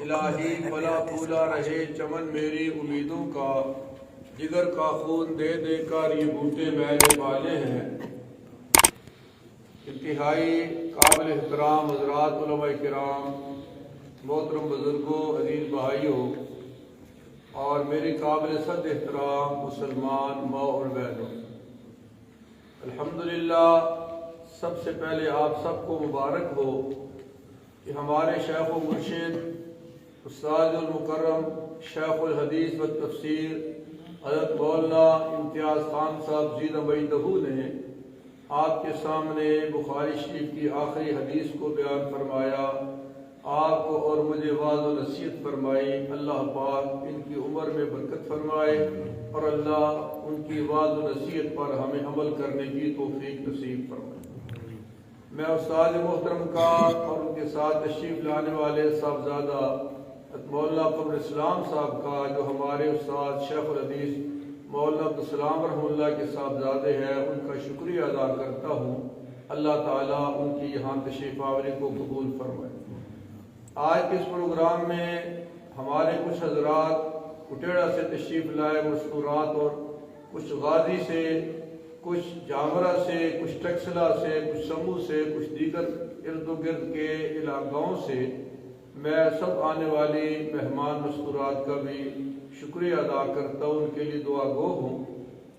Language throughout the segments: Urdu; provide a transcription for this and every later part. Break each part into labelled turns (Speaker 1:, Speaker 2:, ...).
Speaker 1: الہی پلا پھولا رہے چمن میری امیدوں کا، جگر کا خون دے دے کر یہ بوٹے میلے والے ہیں۔ انتہائی قابل احترام حضرات علماء کرام، محترم بزرگوں، عزیز بھائیوں اور میری قابل صد احترام مسلمان ماں اور بہنوں، الحمدللہ سب سے پہلے آپ سب کو مبارک ہو کہ ہمارے شیخ و مرشد استاد المکرم شیخ الحدیث و تفسیر حضرت مولانا امتیاز خان صاحب زیدہ بیدہو نے آپ کے سامنے بخاری شریف کی آخری حدیث کو بیان فرمایا، آپ کو اور مجھے واعظ و نصیحت فرمائی۔ اللہ پاک ان کی عمر میں برکت فرمائے اور اللہ ان کی واعظ و نصیحت پر ہمیں عمل کرنے کی توفیق نصیب فرمائے۔ میں استاد محترم کا اور ان کے ساتھ تشریف لانے والے صاحبزادہ مولانا قمر اسلام صاحب کا، جو ہمارے استاد شیخ الحدیث مولانا عبدالسلام رحمہ اللہ کے صاحبزادے ہیں، ان کا شکریہ ادا کرتا ہوں۔ اللہ تعالیٰ ان کی یہاں تشریف آوری کو قبول فرمائے۔ آج کے اس پروگرام میں ہمارے کچھ حضرات کٹیڑا سے تشریف لائے مستورات، اور کچھ غازی سے، کچھ جامرہ سے، کچھ ٹکسلا سے، کچھ سمو سے، کچھ دیگر ارد و گرد کے علاقوں سے، میں سب آنے والی مہمان مستورات کا بھی شکریہ ادا کرتا ہوں، ان کے لیے دعا گو ہوں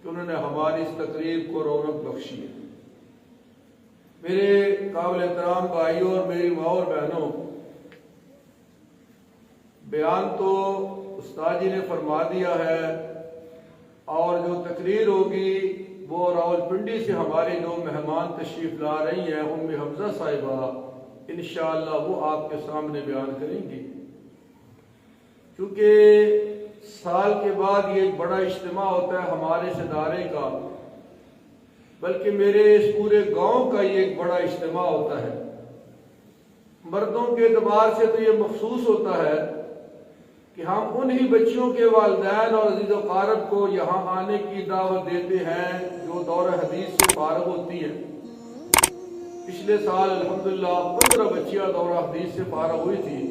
Speaker 1: کہ انہوں نے ہماری اس تقریب کو رونق بخشی ہے۔ میرے قابل احترام بھائیوں اور میری ماں اور بہنوں، بیان تو استاد جی نے فرما دیا ہے، اور جو تقریر ہوگی وہ راولپنڈی سے ہمارے جو مہمان تشریف لا رہی ہیں ام حمزہ صاحبہ، انشاءاللہ وہ آپ کے سامنے بیان کریں گی، کیونکہ سال کے بعد یہ ایک بڑا اجتماع ہوتا ہے ہمارے اس ادارے کا، بلکہ میرے اس پورے گاؤں کا یہ ایک بڑا اجتماع ہوتا ہے۔ مردوں کے اعتبار سے تو یہ مخصوص ہوتا ہے کہ ہم انہی بچیوں کے والدین اور عزیز و اقارب کو یہاں آنے کی دعوت دیتے ہیں جو دورہ حدیث سے فارغ ہوتی ہیں۔ پچھلے سال الحمدللہ 15 بچیاں دورہ حدیث سے فارغ ہوئی تھی،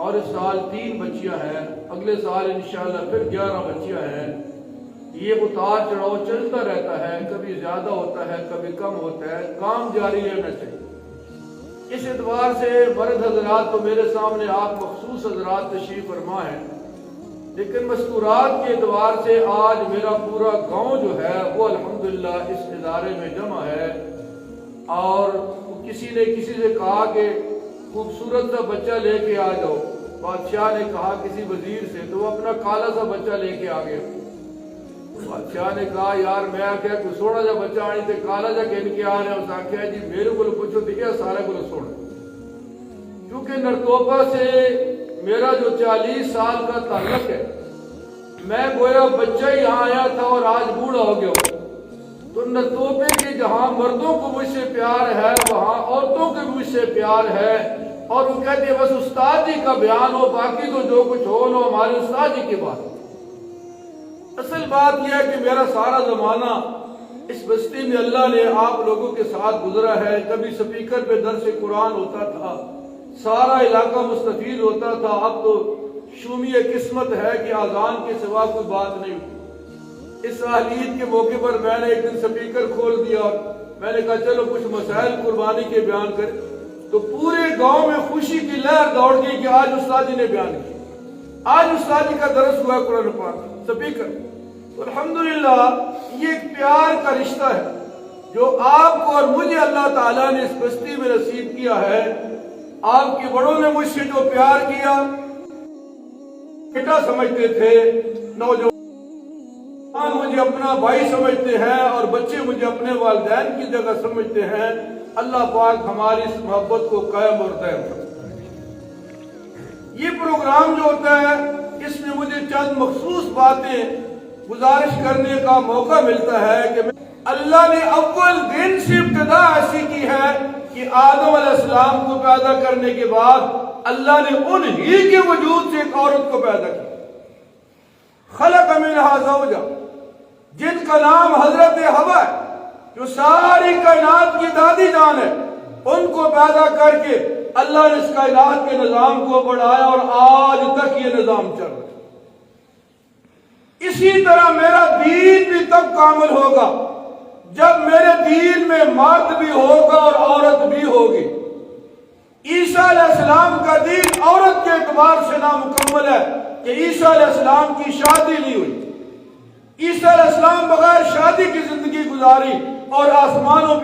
Speaker 1: اور اس سال 3 بچیاں ہیں، اگلے سال انشاءاللہ پھر 11 بچیاں ہیں۔ یہ اتار چڑھاؤ چلتا رہتا ہے، کبھی زیادہ ہوتا ہے کبھی کم ہوتا ہے، کام جاری رہنا چاہیے۔ اس اعتبار سے مرد حضرات تو میرے سامنے آپ مخصوص حضرات تشریف فرما ہیں، لیکن مستورات کے اعتبار سے آج میرا پورا گاؤں جو ہے وہ الحمدللہ اس ادارے میں جمع ہے۔ اور کسی نے کسی سے کہا کہ خوبصورت سا بچہ لے کے آ جاؤ، بادشاہ نے کہا کسی وزیر سے، تو وہ اپنا کالا سا بچہ لے کے آ گیا۔ بادشاہ نے کہا یار میں کیا کوئی سونا جا بچہ آنی تے کالا جا کہن کے آ رہے ہیں، اس آنکھیں جی میرے کو پوچھو تو یہ سارے کو سونا، کیونکہ نرتوپا سے میرا جو 40 سال کا تعلق ہے، میں گویا بچہ ہی یہاں آیا تھا اور آج بوڑھا ہو گیا ہوں۔ تو نرتوپے کے جہاں مردوں کو مجھ سے پیار ہے وہاں عورتوں کو بھی مجھ سے پیار ہے، اور وہ کہتے ہیں بس استاد جی کا بیان ہو، باقی تو جو کچھ ہو لو ہمارے استاد جی کی بات۔ اصل بات یہ ہے کہ میرا سارا زمانہ اس بستی میں اللہ نے آپ لوگوں کے ساتھ گزرا ہے۔ کبھی سپیکر پہ درس قرآن ہوتا تھا، سارا علاقہ مستفید ہوتا تھا، اب تو شومی قسمت ہے کہ اذان کے سوا کوئی بات نہیں ہوتی۔ اس عید کے موقع پر میں نے ایک دن سپیکر کھول دیا، میں نے کہا چلو کچھ مسائل قربانی کے بیان کریں، تو پورے گاؤں میں خوشی کی لہر دوڑ گئی کہ آج استاد جی نے بیان کیا، آج استاد جی کا درس ہوا قرآن پاک سپیکر۔ تو الحمدللہ یہ ایک پیار کا رشتہ ہے جو آپ کو اور مجھے اللہ تعالیٰ نے اس بستی میں نصیب کیا ہے۔ آپ کے بڑوں نے مجھ سے جو پیار کیا، بیٹا سمجھتے تھے، نوجوان مجھے اپنا بھائی سمجھتے ہیں، اور بچے مجھے اپنے والدین کی جگہ سمجھتے ہیں۔ اللہ پاک ہماری اس محبت کو قائم اور دائم کرے۔ یہ پروگرام جو ہوتا ہے اس میں مجھے چند مخصوص باتیں گزارش کرنے کا موقع ملتا ہے کہ اللہ نے اول دن سے ابتدا ایسی کی ہے کہ آدم علیہ السلام کو پیدا کرنے کے بعد اللہ نے انہی کے وجود سے ایک عورت کو پیدا کیا، خلق منہا زوجہ، جن کا نام حضرت حوا ہے، جو ساری کائنات کی دادی جان ہے، ان کو پیدا کر کے اللہ نے اس کائنات کے نظام کو بڑھایا اور آج تک یہ نظام چل رہا ہے۔ اسی طرح میرا دین بھی تب کامل ہوگا جب میرے دین میں مرد بھی ہوگا اور عورت بھی ہوگی۔ عیسیٰ علیہ السلام کا دین عورت کے اعتبار سے نامکمل ہے کہ عیسیٰ علیہ السلام کی شادی نہیں ہوئی۔ عیسیٰ علیہ السلام بغیر شادی کی زندگی گزاری اور آسمانوں